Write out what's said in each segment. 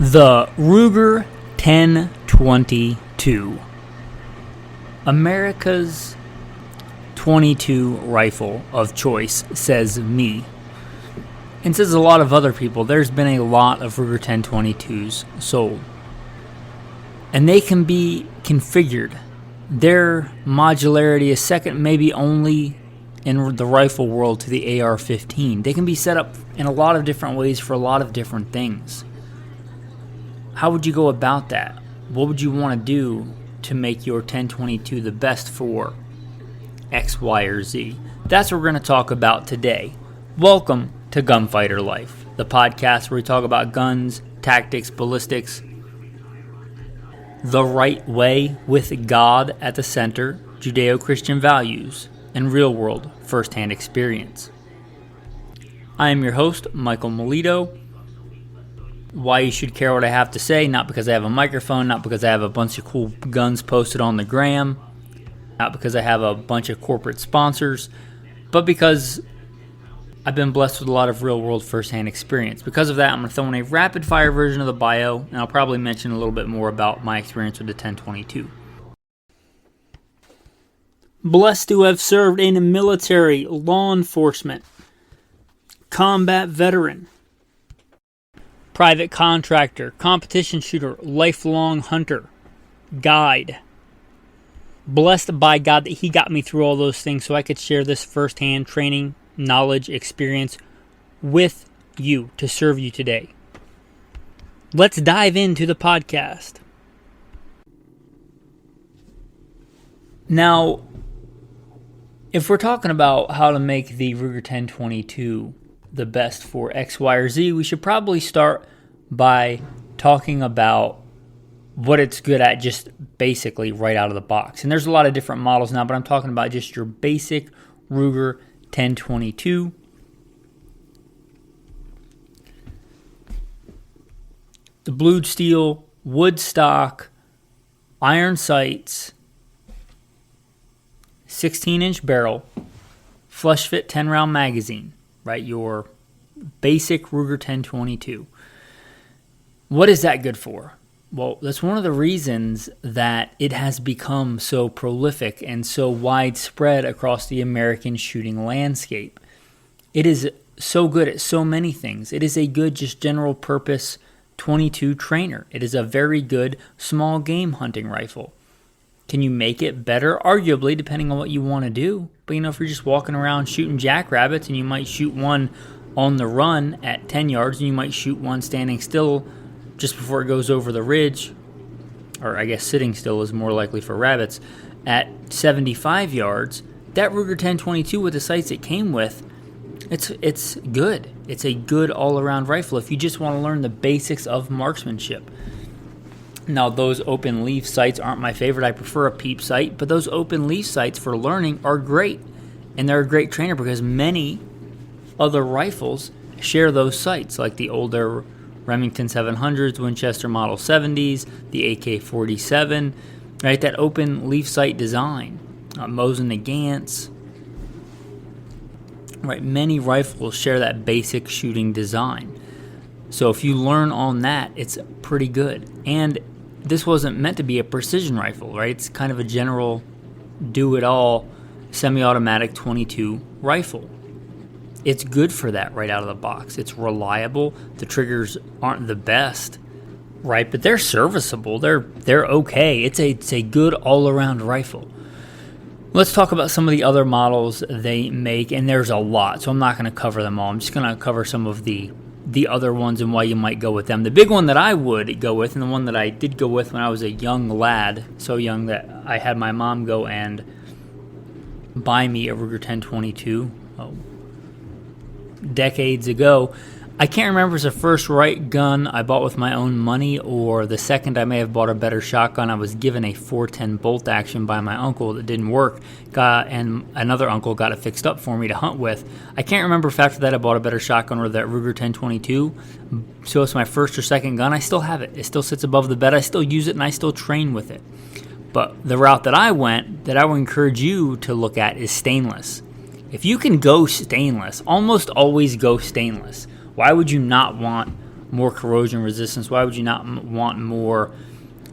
The Ruger 1022, America's .22 rifle of choice, says me. And says a lot of other people. There's been a lot of Ruger 1022s sold. And they can be configured. Their modularity is second maybe only in the rifle world to the AR-15. They can be set up in a lot of different ways for a lot of different things. How would you go about that? What would you want to do to make your 1022 the best for X, Y, or Z? That's what we're going to talk about today. Welcome to Gunfighter Life, the podcast where we talk about guns, tactics, ballistics, the right way with God at the center, Judeo-Christian values, and real-world first-hand experience. I am your host, Michael Melito. Why you should care what I have to say, not because I have a microphone, not because I have a bunch of cool guns posted on the gram, not because I have a bunch of corporate sponsors, but because I've been blessed with a lot of real-world first-hand experience. Because of that, I'm going to throw in a rapid-fire version of the bio, and I'll probably mention a little bit more about my experience with the 1022. Blessed to have served in the military, law enforcement, combat veteran, private contractor, competition shooter, lifelong hunter, guide. Blessed by God that He got me through all those things so I could share this firsthand training, knowledge, experience with you to serve you today. Let's dive into the podcast. Now, if we're talking about how to make the Ruger 1022 the best for X, Y, or Z, we should probably start by talking about what it's good at just basically right out of the box. And there's a lot of different models now, but I'm talking about just your basic Ruger 1022. The blued steel, wood stock, iron sights, 16-inch barrel, flush fit 10-round magazine. Right, your basic Ruger 1022. What is that good for? Well, that's one of the reasons that it has become so prolific and so widespread across the American shooting landscape. It is so good at so many things. It is a good, just general purpose 22 trainer. It is a very good small game hunting rifle. Can you make it better? Arguably, depending on what you want to do. But, if you're just walking around shooting jackrabbits and you might shoot one on the run at 10 yards and you might shoot one standing still just before it goes over the ridge, or I guess sitting still is more likely for rabbits, at 75 yards, that Ruger 1022 with the sights it came with, it's good. It's a good all-around rifle if you just want to learn the basics of marksmanship. Now, those open leaf sights aren't my favorite. I prefer a peep sight, but those open leaf sights for learning are great. And they're a great trainer because many other rifles share those sights, like the older Remington 700s, Winchester Model 70s, the AK-47, right? That open leaf sight design. Mosin Nagants, right? Many rifles share that basic shooting design. So if you learn on that, it's pretty good. And this wasn't meant to be a precision rifle, right? It's kind of a general do-it-all semi-automatic 22 rifle. It's good for that right out of the box. It's reliable. The triggers aren't the best, right? But they're serviceable. They're okay. It's a good all-around rifle. Let's talk about some of the other models they make, and there's a lot, so I'm not going to cover them all. I'm just going to cover some of the other ones and why you might go with them. The big one that I would go with, and the one that I did go with when I was a young lad, so young that I had my mom go and buy me a Ruger 1022 decades ago. I can't remember if it was the first right gun I bought with my own money or the second I may have bought a better shotgun. I was given a 410 bolt action by my uncle that didn't work, and another uncle got it fixed up for me to hunt with. I can't remember if after that I bought a better shotgun or that Ruger 1022. So it's my first or second gun. I still have it. It still sits above the bed. I still use it and I still train with it. But the route that I went, that I would encourage you to look at, is stainless. If you can go stainless, almost always go stainless. Why would you not want more corrosion resistance? Why would you not want more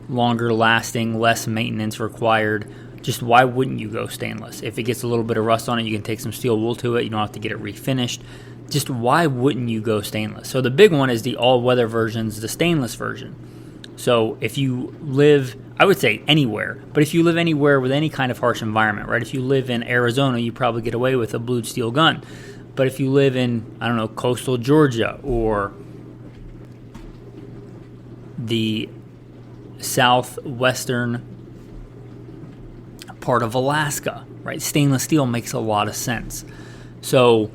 longer lasting, less maintenance required? Just why wouldn't you go stainless? If it gets a little bit of rust on it, you can take some steel wool to it. You don't have to get it refinished. Just why wouldn't you go stainless? So the big one is the all-weather versions, the stainless version. So if you live, I would say anywhere, but if you live anywhere with any kind of harsh environment, right? If you live in Arizona, you probably get away with a blued steel gun. But if you live in, I don't know, coastal Georgia or the southwestern part of Alaska, right? Stainless steel makes a lot of sense. So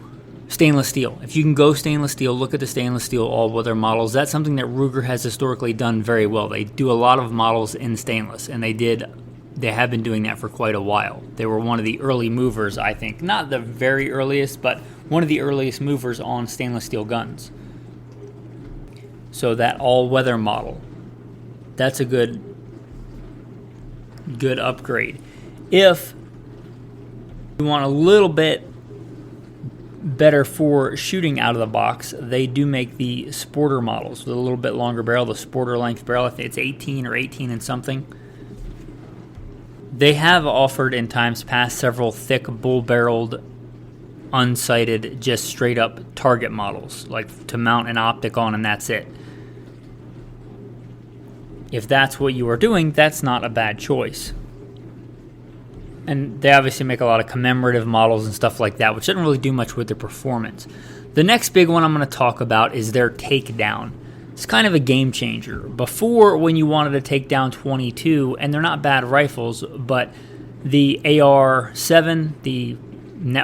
stainless steel, if you can go stainless steel, look at the stainless steel all-weather models. That's something that Ruger has historically done very well. They do a lot of models in stainless, and they have been doing that for quite a while. They were one of the early movers, I think. Not the very earliest, but one of the earliest movers on stainless steel guns. So that all-weather model, that's a good upgrade. If you want a little bit better for shooting out of the box, they do make the Sporter models with a little bit longer barrel, the Sporter length barrel. I think it's 18 or 18 and something. They have offered in times past several thick bull-barreled, unsighted, just straight-up target models, like to mount an optic on and that's it. If that's what you are doing, that's not a bad choice. And they obviously make a lot of commemorative models and stuff like that, which doesn't really do much with their performance. The next big one I'm going to talk about is their takedown. It's kind of a game changer. Before, when you wanted to take down 22, and they're not bad rifles, but the AR-7,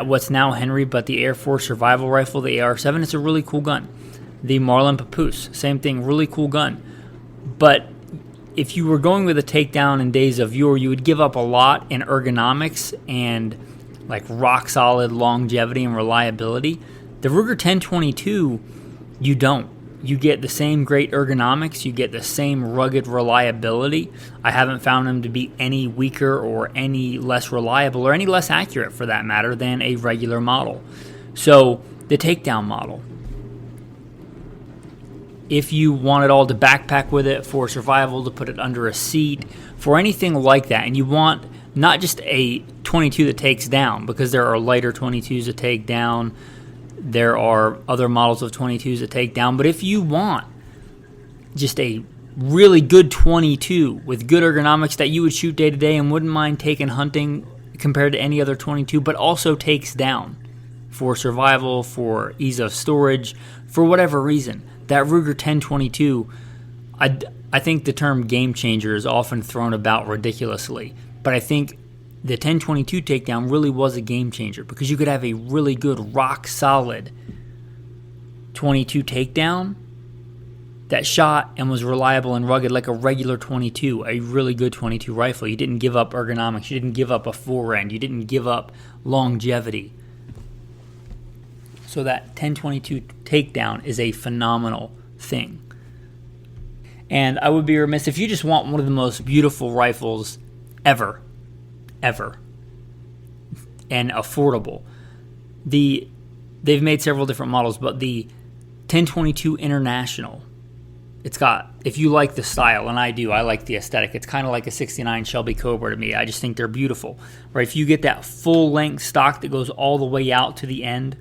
what's now Henry, but the Air Force survival rifle, the AR-7, it's a really cool gun. The Marlin Papoose, same thing, really cool gun. But if you were going with a takedown in days of yore, you would give up a lot in ergonomics and like rock solid longevity and reliability. The Ruger 1022, you don't. You get the same great ergonomics, you get the same rugged reliability. I haven't found them to be any weaker or any less reliable or any less accurate for that matter than a regular model. So the takedown model, if you wanted all to backpack with it for survival, to put it under a seat, for anything like that, and you want not just a 22 that takes down, because there are lighter 22s that take down, there are other models of 22s that take down, but if you want just a really good 22 with good ergonomics that you would shoot day to day and wouldn't mind taking hunting compared to any other 22, but also takes down for survival, for ease of storage, for whatever reason, that Ruger 1022, I think the term game changer is often thrown about ridiculously, but I think the 1022 takedown really was a game changer because you could have a really good rock solid 22 takedown that shot and was reliable and rugged like a regular 22, a really good 22 rifle. You didn't give up ergonomics, you didn't give up a forend, you didn't give up longevity. So that 1022 takedown is a phenomenal thing. And I would be remiss if you just want one of the most beautiful rifles ever, and affordable. They've made several different models, but the 1022 International, it's got, if you like the style, and I do, I like the aesthetic, it's kind of like a 69 Shelby Cobra to me. I just think they're beautiful. Right? If you get that full length stock that goes all the way out to the end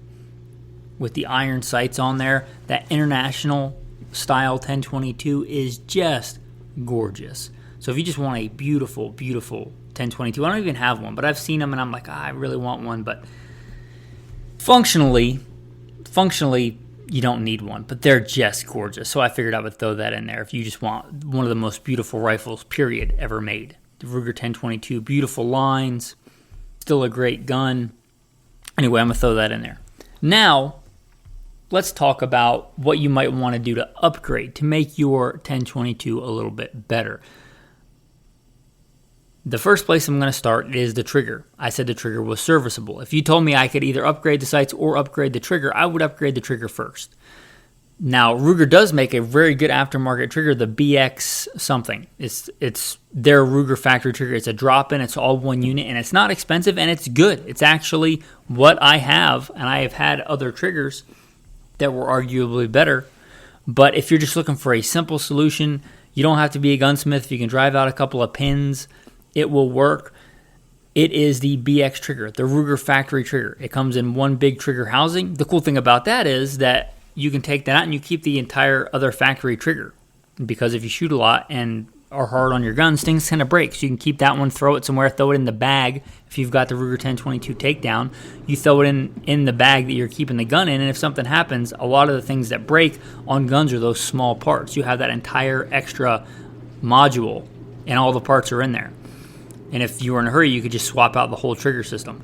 with the iron sights on there, that International style 1022 is just gorgeous. So if you just want a beautiful, beautiful 1022, I don't even have one, but I've seen them and I'm like, I really want one, but functionally, you don't need one, but they're just gorgeous. So I figured I would throw that in there if you just want one of the most beautiful rifles, period, ever made. The Ruger 1022, beautiful lines, still a great gun. Anyway, I'm going to throw that in there. Now, let's talk about what you might want to do to upgrade to make your 1022 a little bit better. The first place I'm going to start is the trigger. I said the trigger was serviceable. If you told me I could either upgrade the sights or upgrade the trigger, I would upgrade the trigger first. Now, Ruger does make a very good aftermarket trigger, the BX something. It's their Ruger factory trigger. It's a drop-in, it's all one unit, and it's not expensive, and it's good. It's actually what I have, and I have had other triggers that were arguably better, But if you're just looking for a simple solution, you don't have to be a gunsmith. If you can drive out a couple of pins, it will work. It is the BX trigger, the Ruger factory trigger. It comes in one big trigger housing. The cool thing about that is that you can take that out and you keep the entire other factory trigger. Because if you shoot a lot and are hard on your guns, things kind of break. So you can keep that one, throw it somewhere, throw it in the bag. If you've got the Ruger 10/22 takedown, you throw it in the bag that you're keeping the gun in, and if something happens, a lot of the things that break on guns are those small parts. You have that entire extra module, and all the parts are in there. And if you were in a hurry, you could just swap out the whole trigger system.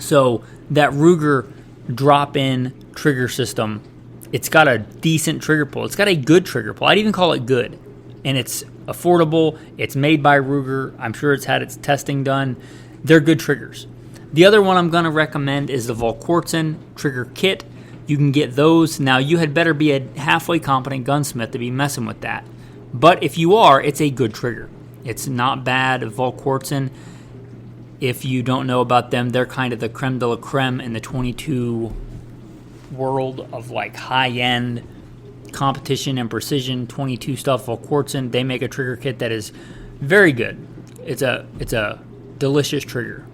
So that Ruger drop-in trigger system, it's got a decent trigger pull. It's got a good trigger pull. I'd even call it good. And it's affordable. It's made by Ruger. I'm sure it's had its testing done. They're good triggers. The other one I'm going to recommend is the Volquartsen trigger kit. You can get those. Now, you had better be a halfway competent gunsmith to be messing with that. But if you are, it's a good trigger. It's not bad. Volquartsen, if you don't know about them, they're kind of the creme de la creme in the 22 world of like high-end competition and precision 22 stuff. Volquartsen, they make a trigger kit that is very good. It's a delicious trigger.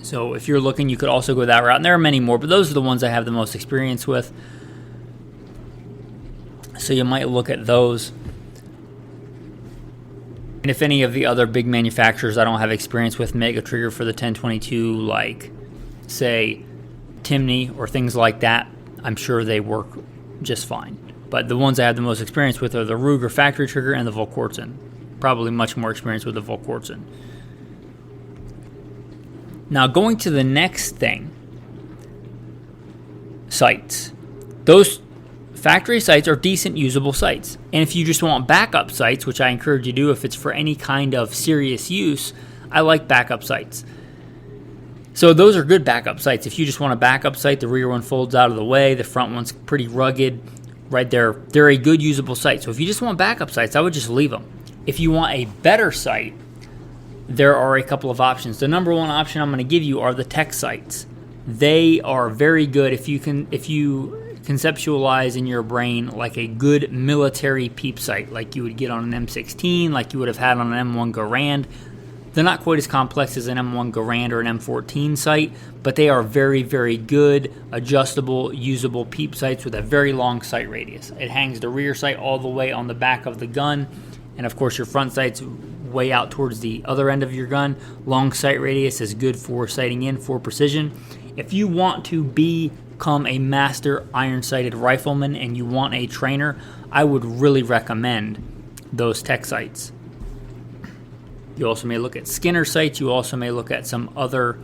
So if you're looking, you could also go that route. And there are many more, but those are the ones I have the most experience with. So you might look at those. And if any of the other big manufacturers I don't have experience with make a trigger for the 10/22, like, say, Timney or things like that, I'm sure they work just fine. But the ones I have the most experience with are the Ruger factory trigger and the Volquartsen. Probably much more experience with the Volquartsen. Now, going to the next thing, sights. Those factory sights are decent, usable sights. And if you just want backup sights, which I encourage you to do if it's for any kind of serious use, I like backup sights. So those are good backup sights. If you just want a backup sight, the rear one folds out of the way, the front one's pretty rugged, right there. They're a good usable sight. So if you just want backup sights, I would just leave them. If you want a better sight, there are a couple of options. The number one option I'm going to give you are the tech sights. They are very good if you conceptualize in your brain like a good military peep sight, like you would get on an M16, like you would have had on an M1 Garand. They're not quite as complex as an M1 Garand or an M14 sight, but they are very, very good, adjustable, usable peep sights with a very long sight radius. It hangs the rear sight all the way on the back of the gun, and of course your front sight's way out towards the other end of your gun. Long sight radius is good for sighting in for precision. If you want to become a master iron-sighted rifleman and you want a trainer, I would really recommend those tech sights. You also may look at Skinner sights. You also may look at some other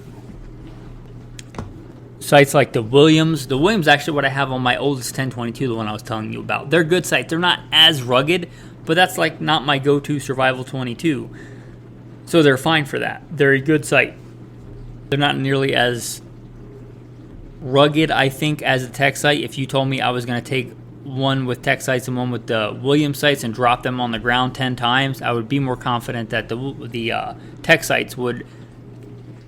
sights like the Williams. The Williams actually what I have on my oldest 10/22, the one I was telling you about. They're good sights. They're not as rugged, but that's like not my go-to survival 22. So they're fine for that. They're a good sight. They're not nearly as rugged, I think, as a tech sight. If you told me I was going to take one with tech sights and one with the Williams sights and drop them on the ground 10 times, I would be more confident that the tech sights would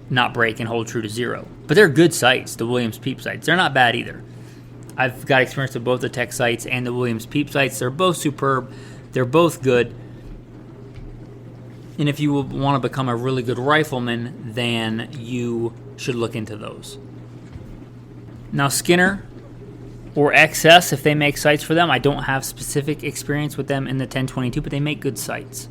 not break and hold true to zero. But they're good sights, the Williams peep sights. They're not bad either. I've got experience with both the tech sights and the Williams peep sights. They're both superb. They're both good. And if you want to become a really good rifleman, then you should look into those. Now, Skinner or XS, if they make sights for them, I don't have specific experience with them in the 10/22, but they make good sights.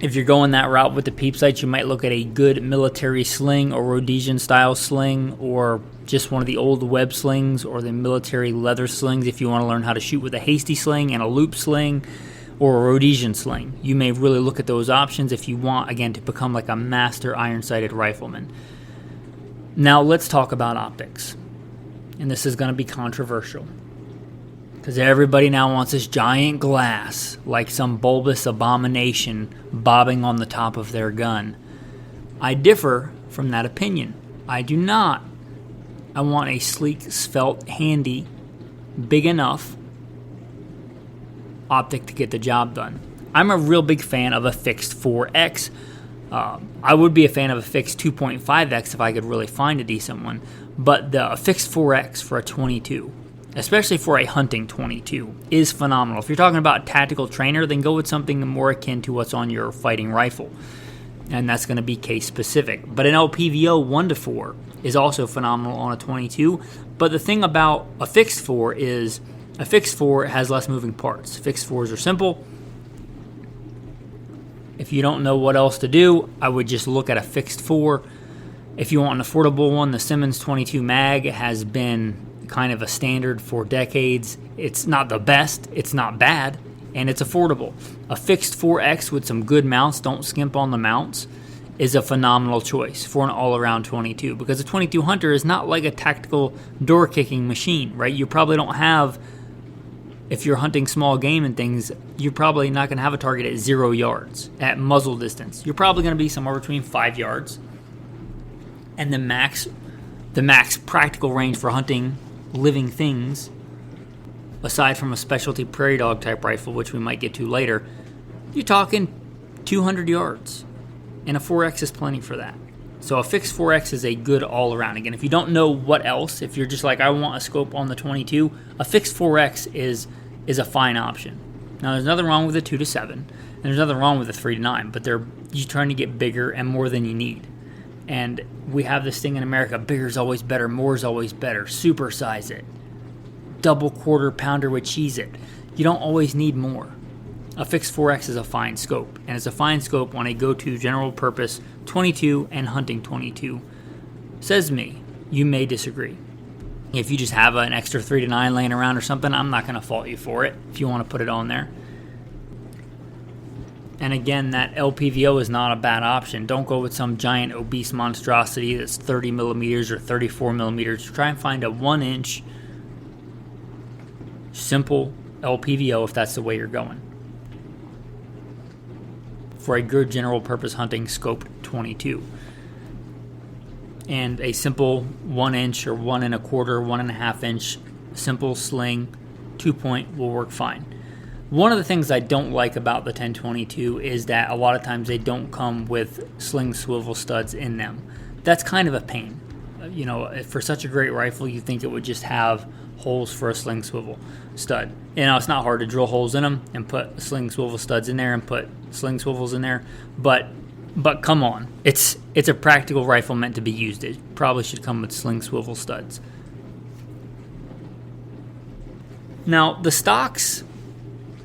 If you're going that route with the peep sights, you might look at a good military sling or Rhodesian style sling, or just one of the old web slings or the military leather slings if you want to learn how to shoot with a hasty sling and a loop sling or a Rhodesian sling. You may really look at those options if you want, again, to become like a master iron-sighted rifleman. Now let's talk about optics. And this is going to be controversial, because everybody now wants this giant glass, like some bulbous abomination bobbing on the top of their gun. I differ from that opinion. I do not. I want a sleek, svelte, handy, big enough optic to get the job done. I'm a real big fan of a fixed 4X. I would be a fan of a fixed 2.5X if I could really find a decent one. But the fixed 4X for a 22 especially for a hunting 22, is phenomenal. If you're talking about a tactical trainer, then go with something more akin to what's on your fighting rifle, and that's going to be case specific. But an LPVO 1-4 is also phenomenal on a 22. But the thing about a fixed 4 is a fixed 4 has less moving parts. Fixed 4s are simple. If you don't know what else to do, I would just look at a fixed 4. If you want an affordable one, the Simmons 22 mag has been kind of a standard for decades. It's not the best, it's not bad, and it's affordable. A fixed 4X with some good mounts, don't skimp on the mounts, is a phenomenal choice for an all-around 22, because a 22 Hunter is not like a tactical door-kicking machine, right? You probably don't have, if you're hunting small game and things, you're probably not going to have a target at 0 yards at muzzle distance. You're probably going to be somewhere between 5 yards. And the max practical range for hunting living things, aside from a specialty prairie dog type rifle, which we might get to later, you're talking 200 yards. And a 4X is plenty for that. So a fixed 4X is a good all-around. Again, if you don't know what else, if you're just like, I want a scope on the 22, a fixed 4X is a fine option. Now, there's nothing wrong with a 2-7, and there's nothing wrong with a 3-9, but you're trying to get bigger and more than you need. And we have this thing in America, bigger is always better, more is always better, supersize it, double quarter pounder with Cheez-It. You don't always need more. A fixed 4X is a fine scope, and it's a fine scope on a go-to general purpose 22 and hunting 22. Says me. You may disagree. If you just have an extra 3-9 laying around or something, I'm not going to fault you for it if you want to put it on there. And again, that LPVO is not a bad option. Don't go with some giant obese monstrosity that's 30 millimeters or 34 millimeters. Try and find a 1-inch simple LPVO if that's the way you're going, for a good general purpose hunting scope 22. And a simple 1-inch or 1 1/4, 1.5 inch simple sling 2-point will work fine. One of the things I don't like about the 1022 is that a lot of times they don't come with sling swivel studs in them. That's kind of a pain. You know, for such a great rifle, you think it would just have holes for a sling swivel stud. You know, it's not hard to drill holes in them and put sling swivel studs in there and put sling swivels in there, but come on, it's a practical rifle meant to be used. It probably should come with sling swivel studs. Now, the stocks,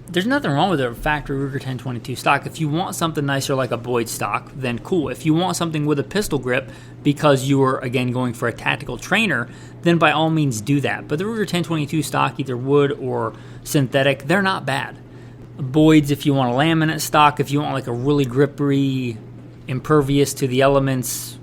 there's nothing wrong with a factory Ruger 1022 stock. If you want something nicer like a Boyd stock, then cool. If you want something with a pistol grip because you are, again, going for a tactical trainer, then by all means do that. But the Ruger 1022 stock, either wood or synthetic, they're not bad. Boyd's, if you want a laminate stock, if you want like a really grippery, impervious to the elements,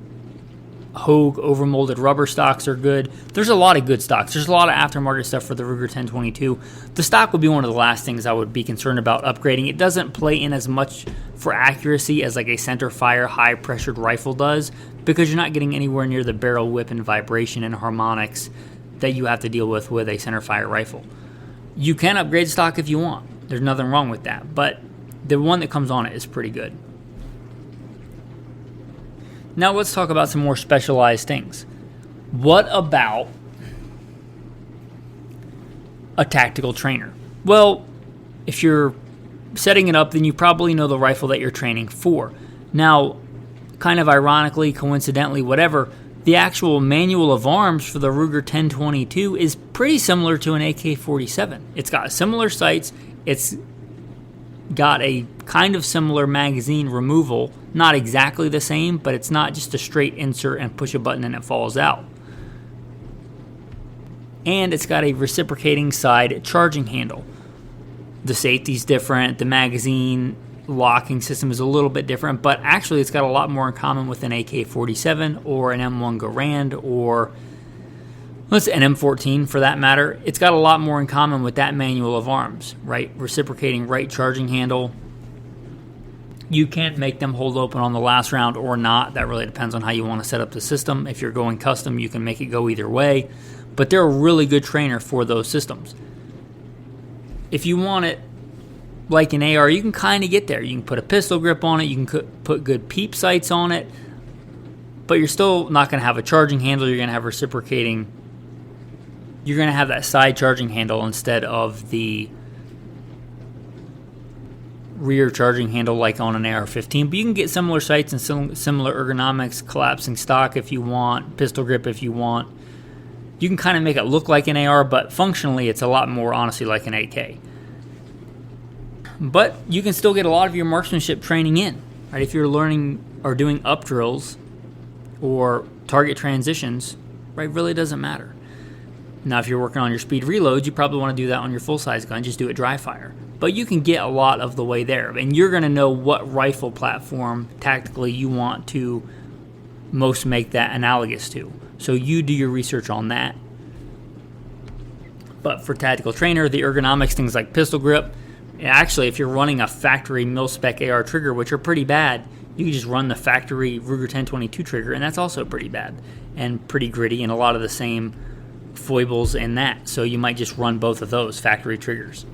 Hogue overmolded rubber stocks are good. There's a lot of good stocks. There's a lot of aftermarket stuff for the Ruger 1022. The stock would be one of the last things I would be concerned about upgrading. It doesn't play in as much for accuracy as like a center fire high pressured rifle does, because you're not getting anywhere near the barrel whip and vibration and harmonics that you have to deal with a center fire rifle. You can upgrade stock if you want. There's nothing wrong with that, but the one that comes on it is pretty good. Now let's talk about some more specialized things. What about a tactical trainer? Well, if you're setting it up, then you probably know the rifle that you're training for. Now, kind of ironically, coincidentally, whatever, the actual manual of arms for the Ruger 1022 is pretty similar to an AK-47. It's got similar sights. It's got a kind of similar magazine removal. Not exactly the same, but it's not just a straight insert and push a button and it falls out. And it's got a reciprocating side charging handle. The safety's different, the magazine locking system is a little bit different, but actually it's got a lot more in common with an AK-47 or an M1 Garand or an M14 for that matter. It's got a lot more in common with that manual of arms, right? Reciprocating right charging handle. You can't make them hold open on the last round or not. That really depends on how you want to set up the system. If you're going custom, you can make it go either way. But they're a really good trainer for those systems. If you want it like an AR, you can kind of get there. You can put a pistol grip on it. You can put good peep sights on it. But you're still not going to have a charging handle. You're going to have reciprocating you're going to have that side charging handle instead of the rear charging handle like on an AR-15. But you can get similar sights and similar ergonomics, collapsing stock if you want, pistol grip if you want. You can kind of make it look like an AR, but functionally it's a lot more honestly like an AK. But you can still get a lot of your marksmanship training in, right? If you're learning or doing up drills or target transitions, right, really doesn't matter. Now, if you're working on your speed reloads, you probably want to do that on your full-size gun. Just do it dry fire. But you can get a lot of the way there. And you're going to know what rifle platform tactically you want to most make that analogous to. So you do your research on that. But for tactical trainer, the ergonomics, things like pistol grip, actually, if you're running a factory mil-spec AR trigger, which are pretty bad, you can just run the factory Ruger 1022 trigger, and that's also pretty bad and pretty gritty and a lot of the same foibles in that. So you might just run both of those factory triggers.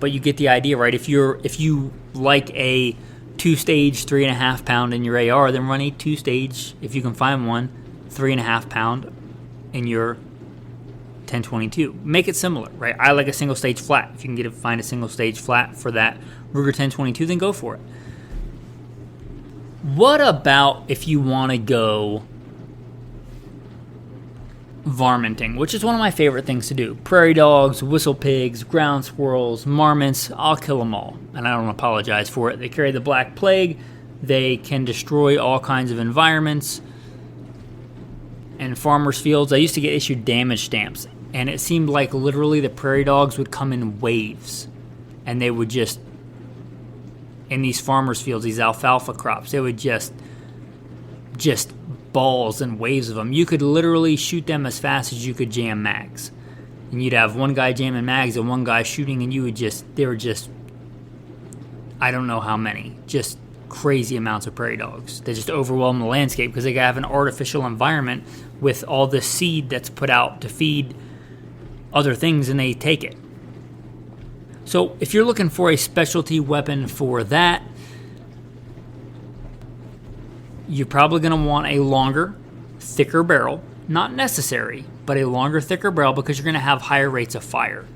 But you get the idea, right? If you like a 2-stage 3.5 pound in your AR, then run a 2-stage, if you can find one, 3.5 pound in your 1022. Make it similar, right? I like a single stage flat. If you can find a single stage flat for that Ruger 1022, then go for it. What about if you want to go varminting, which is one of my favorite things to do? Prairie dogs, whistle pigs, ground squirrels, marmots, I'll kill them all. And I don't apologize for it. They carry the Black Plague. They can destroy all kinds of environments. And farmers' fields, I used to get issued damage stamps. And it seemed like literally the prairie dogs would come in waves. And they would just, in these farmers' fields, these alfalfa crops, they would just balls and waves of them. You could literally shoot them as fast as you could jam mags. And you'd have one guy jamming mags and one guy shooting, and they were just, I don't know how many, just crazy amounts of prairie dogs. They just overwhelm the landscape because they have an artificial environment with all this seed that's put out to feed other things, and they take it. So if you're looking for a specialty weapon for that, you're probably going to want a longer, thicker barrel. Not necessary, but a longer, thicker barrel because you're going to have higher rates of fire.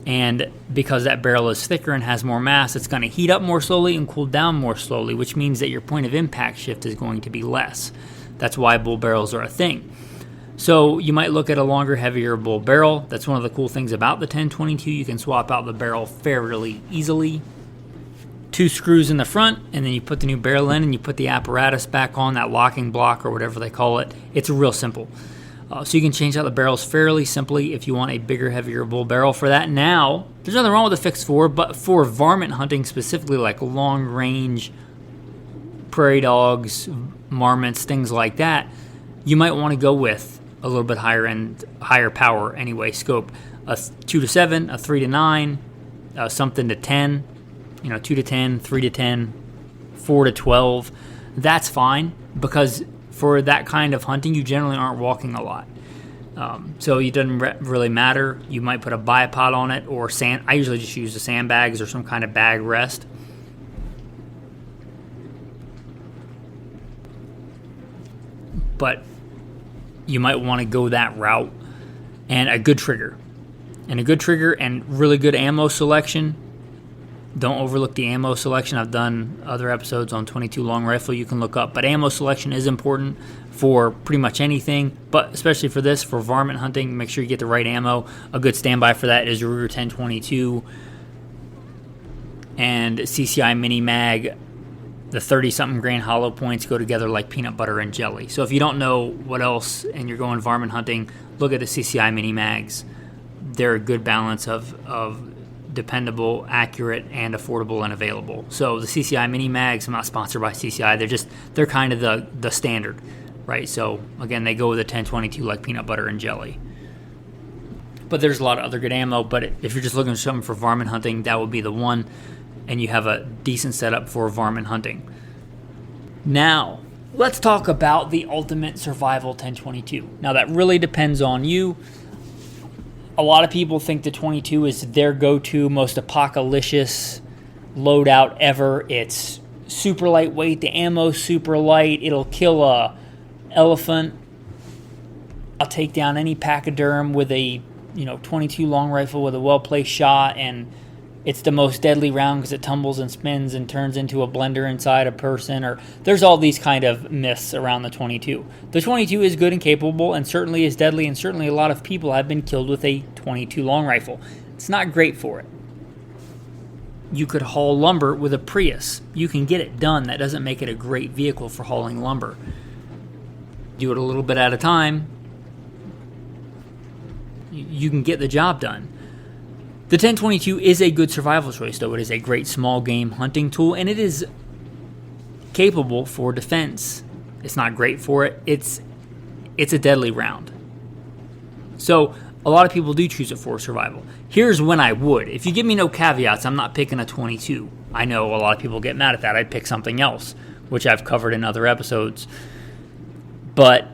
And because that barrel is thicker and has more mass, it's going to heat up more slowly and cool down more slowly, which means that your point of impact shift is going to be less. That's why bull barrels are a thing. So you might look at a longer, heavier bull barrel. That's one of the cool things about the 1022. You can swap out the barrel fairly easily. 2 screws in the front, and then you put the new barrel in and you put the apparatus back on, that locking block or whatever they call it. It's real simple. So you can change out the barrels fairly simply if you want a bigger, heavier bull barrel. For that now, there's nothing wrong with the fixed 4, but for varmint hunting specifically, like long range prairie dogs, marmots, things like that, you might want to go with a little bit higher power anyway scope. A 2 to 7, a 3 to 9, something to 10, 2 to 10, 3 to 10, 4 to 12. That's fine because for that kind of hunting, you generally aren't walking a lot. So it doesn't really matter. You might put a bipod on it or sand. I usually just use the sandbags or some kind of bag rest. But you might want to go that route, and a good trigger. And really good ammo selection. Don't overlook the ammo selection. I've done other episodes on 22 long rifle you can look up. But ammo selection is important for pretty much anything, but especially for this, for varmint hunting, make sure you get the right ammo. A good standby for that is your Ruger 1022 and CCI Mini Mag. The 30-something grain hollow points go together like peanut butter and jelly. So if you don't know what else and you're going varmint hunting, look at the CCI Mini Mags. They're a good balance of dependable, accurate, and affordable and available. So the CCI Mini Mags, I'm not sponsored by CCI, they're kind of the standard, right? So again, they go with a 1022 like peanut butter and jelly. But there's a lot of other good ammo, but if you're just looking for something for varmint hunting, that would be the one, and you have a decent setup for varmint hunting. Now, let's talk about the ultimate survival 1022. Now, that really depends on you. A lot of people think the 22 is their go-to, most apocalyptic loadout ever. It's super lightweight. The ammo's super light. It'll kill a elephant I'll take down any pachyderm with a 22 long rifle with a well-placed shot, and it's the most deadly round because it tumbles and spins and turns into a blender inside a person. Or there's all these kind of myths around the 22. The 22 is good and capable and certainly is deadly, and certainly a lot of people have been killed with a 22 long rifle. It's not great for it. You could haul lumber with a Prius. You can get it done. That doesn't make it a great vehicle for hauling lumber. Do it a little bit at a time. You can get the job done. The 1022 is a good survival choice, though. It is a great small game hunting tool, and it is capable for defense. It's not great for it. It's a deadly round. So a lot of people do choose it for survival. Here's when I would. If you give me no caveats, I'm not picking a 22. I know a lot of people get mad at that. I'd pick something else, which I've covered in other episodes. But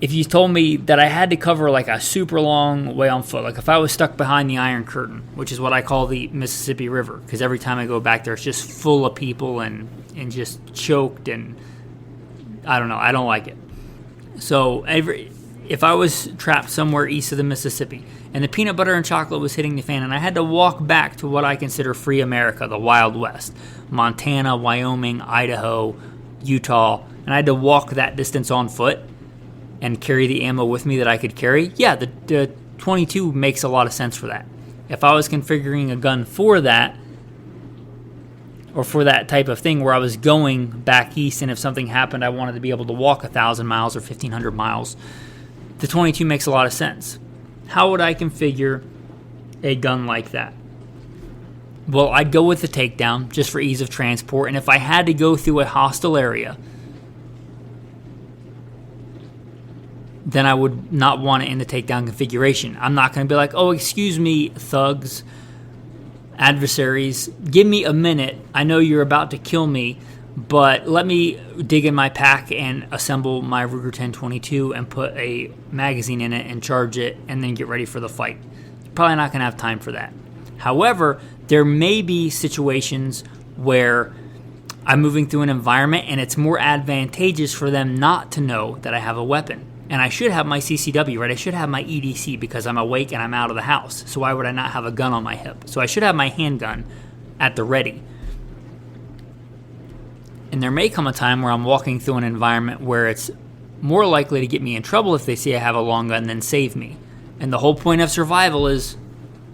if you told me that I had to cover like a super long way on foot, like if I was stuck behind the Iron Curtain, which is what I call the Mississippi River, because every time I go back there, it's just full of people and just choked, and I don't know, I don't like it. So if I was trapped somewhere east of the Mississippi and the peanut butter and chocolate was hitting the fan and I had to walk back to what I consider free America, the Wild West, Montana, Wyoming, Idaho, Utah, and I had to walk that distance on foot and carry the ammo with me that I could carry, yeah, the 22 makes a lot of sense for that. If I was configuring a gun for that, or for that type of thing where I was going back east and if something happened I wanted to be able to walk 1,000 miles or 1,500 miles, the 22 makes a lot of sense. How would I configure a gun like that? Well, I'd go with the takedown just for ease of transport, and if I had to go through a hostile area, then I would not want it in the takedown configuration. I'm not going to be like, oh, excuse me, thugs, adversaries, give me a minute. I know you're about to kill me, but let me dig in my pack and assemble my Ruger 1022 and put a magazine in it and charge it and then get ready for the fight. Probably not going to have time for that. However, there may be situations where I'm moving through an environment and it's more advantageous for them not to know that I have a weapon. And I should have my CCW, right? I should have my EDC because I'm awake and I'm out of the house. So why would I not have a gun on my hip? So I should have my handgun at the ready. And there may come a time where I'm walking through an environment where it's more likely to get me in trouble if they see I have a long gun than save me. And the whole point of survival is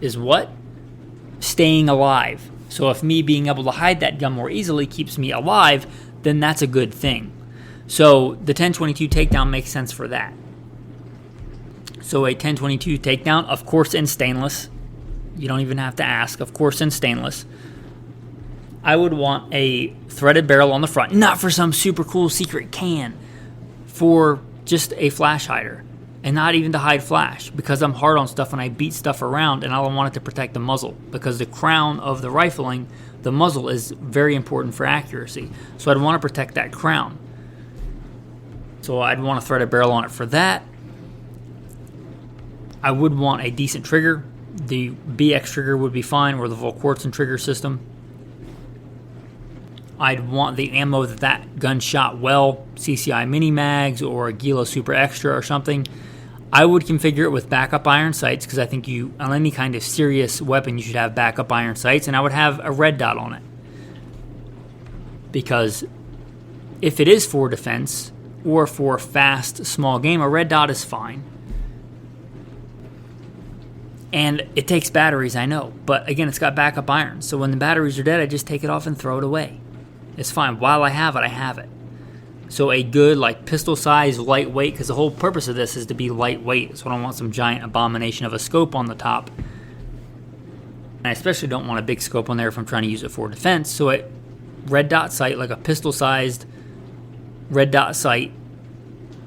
what? Staying alive. So if me being able to hide that gun more easily keeps me alive, then that's a good thing. So the 1022 takedown makes sense for that. So a 1022 takedown, of course in stainless. You don't even have to ask. Of course in stainless. I would want a threaded barrel on the front, not for some super cool secret can, for just a flash hider, and not even to hide flash, because I'm hard on stuff and I beat stuff around, and I want it to protect the muzzle, because the crown of the rifling, the muzzle, is very important for accuracy. So I'd want to protect that crown. So I'd want to thread a barrel on it for that. I would want a decent trigger. The BX trigger would be fine, or the Volquartsen trigger system. I'd want the ammo that gun shot well, CCI mini mags or a Gila Super Extra or something. I would configure it with backup iron sights, because I think on any kind of serious weapon you should have backup iron sights, and I would have a red dot on it. Because if it is for defense or for fast small game, a red dot is fine. And it takes batteries, I know, but again, it's got backup iron. So when the batteries are dead, I just take it off and throw it away. It's fine. While I have it, I have it. So a good, like, pistol size, lightweight, because the whole purpose of this is to be lightweight. So I don't want some giant abomination of a scope on the top. And I especially don't want a big scope on there if I'm trying to use it for defense. So a red dot sight, like a pistol sized red dot sight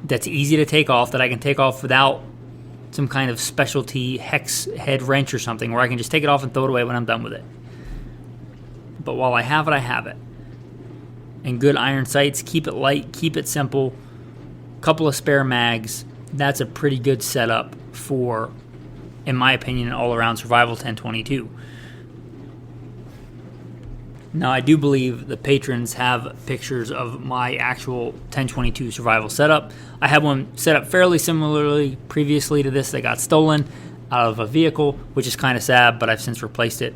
that's easy to take off, that I can take off without some kind of specialty hex head wrench or something, where I can just take it off and throw it away when I'm done with it. But while I have it, I have it. And good iron sights, keep it light, keep it simple, couple of spare mags. That's a pretty good setup for, in my opinion, an all-around survival 1022. Now, I do believe the patrons have pictures of my actual 1022 survival setup. I had one set up fairly similarly previously to this that got stolen out of a vehicle, which is kind of sad, but I've since replaced it.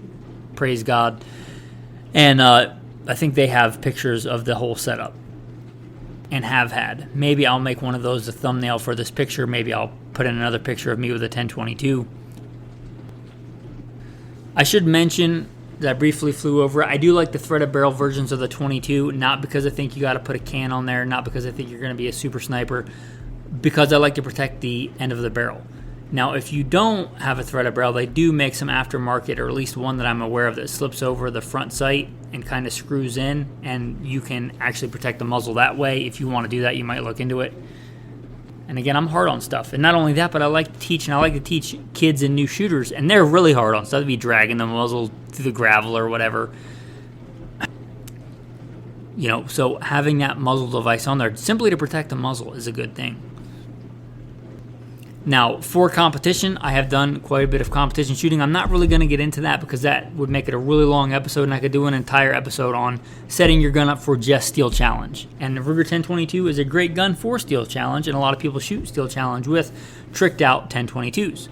Praise God. And I think they have pictures of the whole setup and have had. Maybe I'll make one of those the thumbnail for this picture. Maybe I'll put in another picture of me with a 1022. I should mention that I briefly flew over it. I do like the threaded barrel versions of the 22, not because I think you got to put a can on there, not because I think you're going to be a super sniper, because I like to protect the end of the barrel. Now, if you don't have a threaded barrel, they do make some aftermarket, or at least one that I'm aware of, that slips over the front sight and kind of screws in, and you can actually protect the muzzle that way. If you want to do that, you might look into it. And again, I'm hard on stuff. And not only that, but I like to teach kids and new shooters, and they're really hard on stuff. They'd be dragging the muzzle through the gravel or whatever. So having that muzzle device on there simply to protect the muzzle is a good thing. Now, for competition, I have done quite a bit of competition shooting. I'm not really going to get into that because that would make it a really long episode, and I could do an entire episode on setting your gun up for just Steel Challenge. And the Ruger 1022 is a great gun for Steel Challenge, and a lot of people shoot Steel Challenge with tricked out 1022s.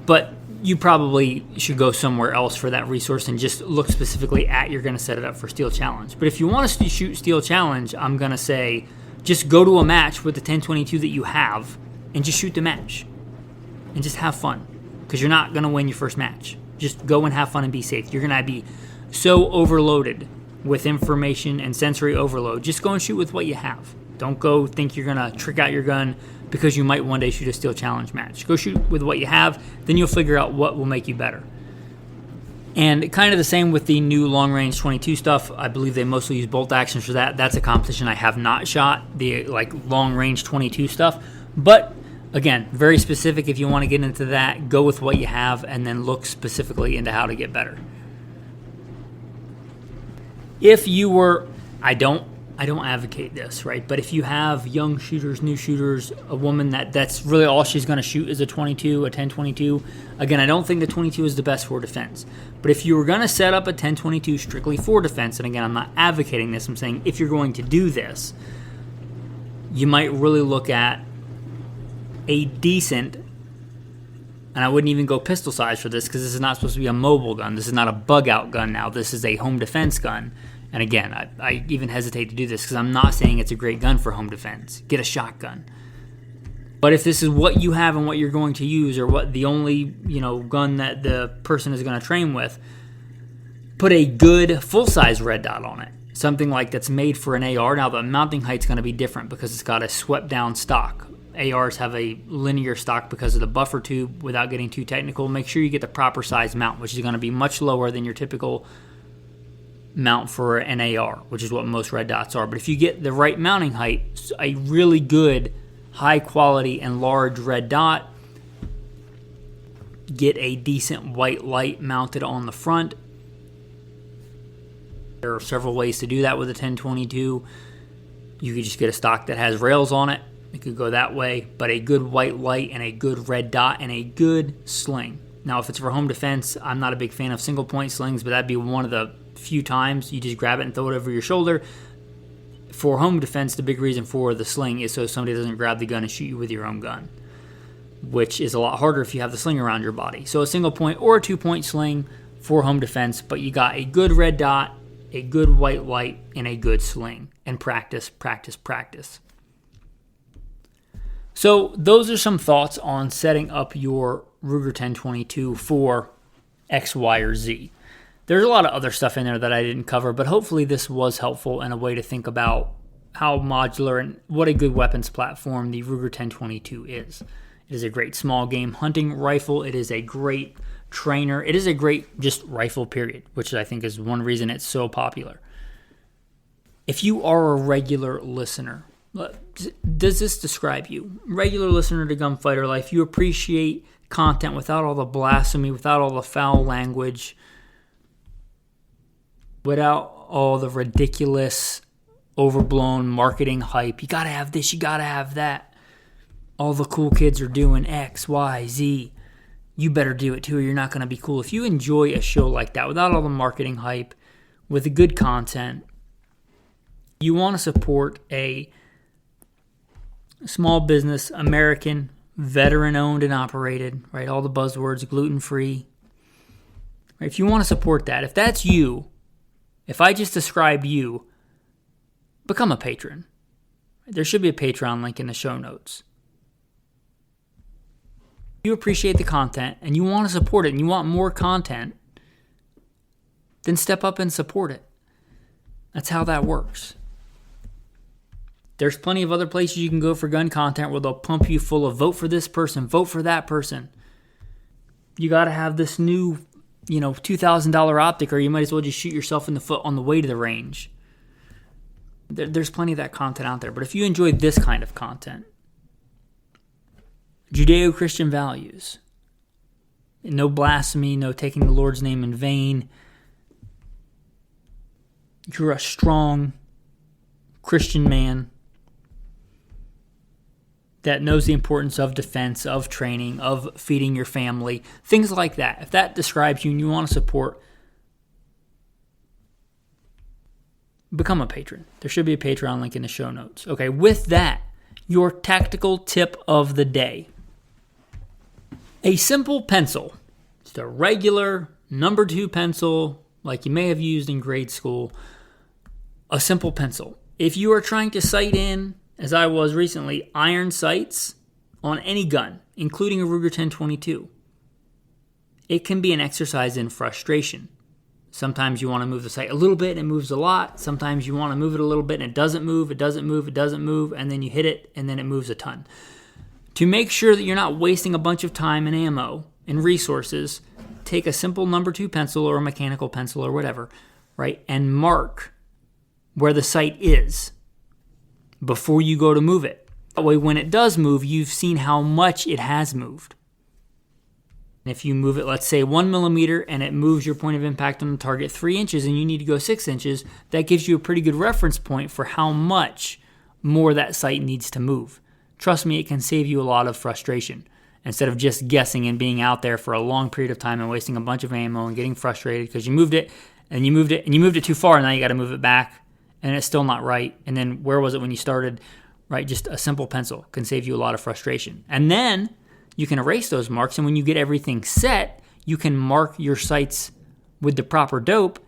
But you probably should go somewhere else for that resource and just look specifically at you're going to set it up for Steel Challenge. But if you want to shoot Steel Challenge, I'm going to say just go to a match with the 1022 that you have and just shoot the match and just have fun, because you're not going to win your first match. Just go and have fun and be safe. You're going to be so overloaded with information and sensory overload. Just go and shoot with what you have. Don't go think you're going to trick out your gun because you might one day shoot a Steel Challenge match. Go shoot with what you have, then you'll figure out what will make you better. And kind of the same with the new long-range 22 stuff. I believe they mostly use bolt actions for that. That's a competition I have not shot, the long-range 22 stuff. But again, very specific. If you want to get into that, go with what you have and then look specifically into how to get better. If you were, I don't advocate this, right? But if you have young shooters, new shooters, a woman that's really all she's going to shoot is a 22, a 1022. Again, I don't think the 22 is the best for defense. But if you were going to set up a 1022 strictly for defense, and again, I'm not advocating this, I'm saying if you're going to do this, you might really look at a decent, and I wouldn't even go pistol size for this because this is not supposed to be a mobile gun. This is not a bug out gun now. This is a home defense gun. And again, I even hesitate to do this because I'm not saying it's a great gun for home defense. Get a shotgun. But if this is what you have and what you're going to use, or what the only gun that the person is going to train with, put a good full-size red dot on it. Something like that's made for an AR. Now the mounting height's going to be different because it's got a swept-down stock. ARs have a linear stock because of the buffer tube. Without getting too technical, make sure you get the proper size mount, which is going to be much lower than your typical mount for an AR, which is what most red dots are. But if you get the right mounting height, a really good, high quality and large red dot, get a decent white light mounted on the front. There are several ways to do that with a 1022. You could just get a stock that has rails on it. It could go that way, but a good white light and a good red dot and a good sling. Now, if it's for home defense, I'm not a big fan of single point slings, but that'd be one of the few times you just grab it and throw it over your shoulder. For home defense, the big reason for the sling is so somebody doesn't grab the gun and shoot you with your own gun, which is a lot harder if you have the sling around your body. So a single point or a 2-point sling for home defense, but you got a good red dot, a good white light, and a good sling. And practice, practice, practice. So those are some thoughts on setting up your Ruger 1022 for X, Y, or Z. There's a lot of other stuff in there that I didn't cover, but hopefully this was helpful and a way to think about how modular and what a good weapons platform the Ruger 1022 is. It is a great small game hunting rifle. It is a great trainer. It is a great just rifle, period, which I think is one reason it's so popular. If you are a regular listener, does this describe you? Regular listener to Gunfighter Life, you appreciate content without all the blasphemy, without all the foul language, without all the ridiculous, overblown marketing hype. You gotta have this, you gotta have that. All the cool kids are doing X, Y, Z. You better do it too, or you're not gonna be cool. If you enjoy a show like that, without all the marketing hype, with good content. You want to support a small business, American, veteran-owned and operated, right? All the buzzwords, gluten-free. If you want to support that, if that's you, if I just described you, become a patron. There should be a Patreon link in the show notes. If you appreciate the content and you want to support it and you want more content, then step up and support it. That's how that works. There's plenty of other places you can go for gun content where they'll pump you full of vote for this person, vote for that person. You got to have this new, $2,000 optic, or you might as well just shoot yourself in the foot on the way to the range. There's plenty of that content out there. But if you enjoy this kind of content, Judeo-Christian values, no blasphemy, no taking the Lord's name in vain, you're a strong Christian man that knows the importance of defense, of training, of feeding your family, things like that. If that describes you and you want to support, become a patron. There should be a Patreon link in the show notes. Okay, with that, your tactical tip of the day. A simple pencil. Just a regular number 2 pencil like you may have used in grade school. A simple pencil. If you are trying to sight in, as I was recently, iron sights on any gun, including a Ruger 1022, it can be an exercise in frustration. Sometimes you want to move the sight a little bit and it moves a lot. Sometimes you want to move it a little bit and it doesn't move, and then you hit it and then it moves a ton. To make sure that you're not wasting a bunch of time and ammo and resources, take a simple number 2 pencil or a mechanical pencil or whatever, right, and mark where the sight is before you go to move it. That way, when it does move, you've seen how much it has moved. And if you move it, let's say 1 millimeter, and it moves your point of impact on the target 3 inches, and you need to go 6 inches, that gives you a pretty good reference point for how much more that sight needs to move. Trust me, it can save you a lot of frustration. Instead of just guessing and being out there for a long period of time and wasting a bunch of ammo and getting frustrated because you moved it, and you moved it too far, and now you got to move it back, and it's still not right. And then where was it when you started? Right, just a simple pencil can save you a lot of frustration. And then you can erase those marks, and when you get everything set, you can mark your sights with the proper dope,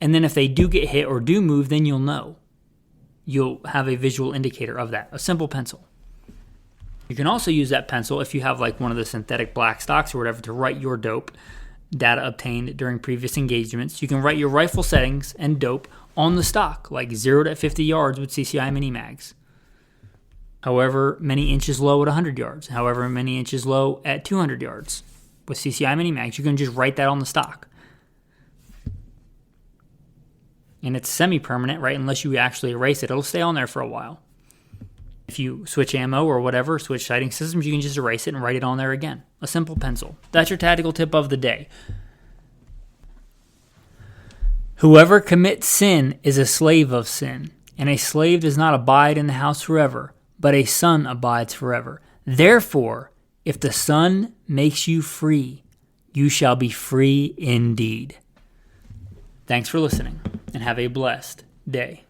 and then if they do get hit or do move, then you'll know. You'll have a visual indicator of that, a simple pencil. You can also use that pencil if you have like one of the synthetic black stocks or whatever to write your dope, data obtained during previous engagements. You can write your rifle settings and dope on the stock, like 0 to 50 yards with CCI mini mags. However many inches low at 100 yards. However many inches low at 200 yards with CCI mini mags. You can just write that on the stock. And it's semi-permanent, right? Unless you actually erase it. It'll stay on there for a while. If you switch ammo or whatever, switch sighting systems, you can just erase it and write it on there again. A simple pencil. That's your tactical tip of the day. Whoever commits sin is a slave of sin, and a slave does not abide in the house forever, but a son abides forever. Therefore, if the Son makes you free, you shall be free indeed. Thanks for listening, and have a blessed day.